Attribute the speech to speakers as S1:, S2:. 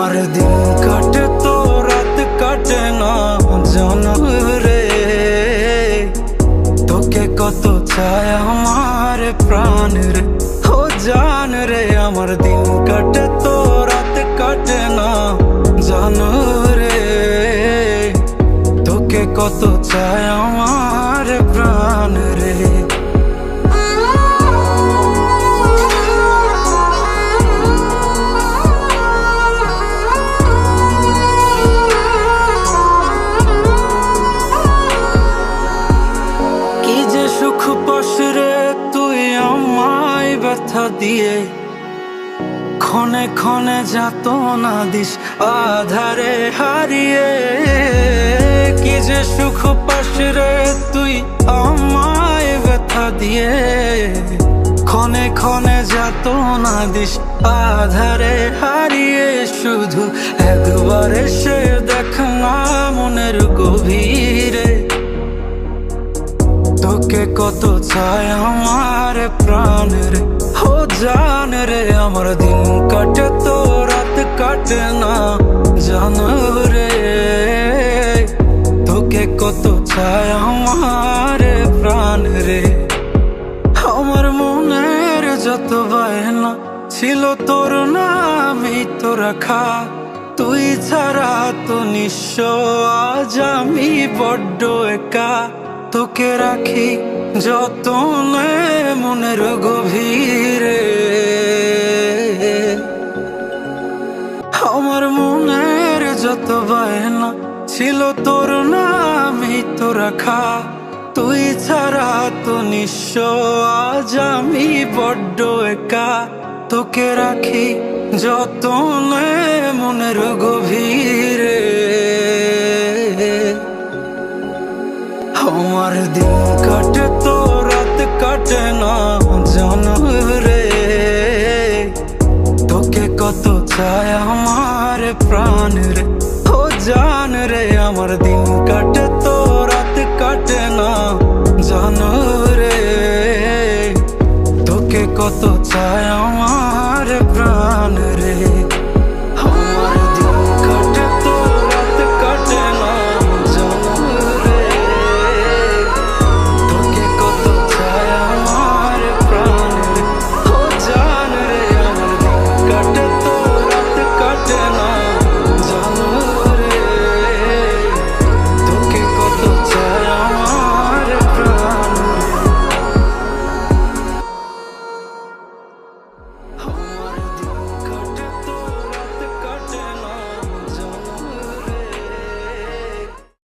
S1: আমার দিন কাটে তো রাত কাটে না জানো রে, তোকে কত চায় আমার প্রাণ রে, ও জান রে। আমার দিন কাটে তো রাত কাটে না জানো রে, তোকে কত চায় আমার প্রাণ রে। কি যে সুখ পাস রে তুই আমায় ব্যথা দিয়ে, ক্ষণে ক্ষণে যাতনা দিস আধারে হারিয়ে। কি যে সুখ পাস রে তুই আমায় ব্যথা দিয়ে, ক্ষণে ক্ষণে যাতনা দিস আধারে হারিয়ে। শুধু একবার এসে দেখ না মনের গভীরে, তোকে কত চায় আমার প্রাণ রে, ও জান রে। আমার দিন কাটে তো রাত কাটে না জানো রে, তোকে কত চায় আমার প্রাণ রে। আমার মনের যত বায়না ছিল তোর নামই তো রাখা, তুই ছাড়া তো নিঃস্ব আজ আমি বড্ড একা। তোকে রাখি যতনে মনের গভীরে, আমার মনের যত বায়না ছিল তোর নামই তো রাখা, তুই ছাড়া তো নিঃস্ব আজ আমি বড্ড একা। তোকে রাখি যতনে মনের গভীরে। আমার দিন কাটে তো রাত কাটে না জানো রে, তোকে কত চায় আমার প্রাণ রে, ও জান রে। আমার দিন কাটে তো রাত কাটে না জানো রে, তোকে কত চায় আমার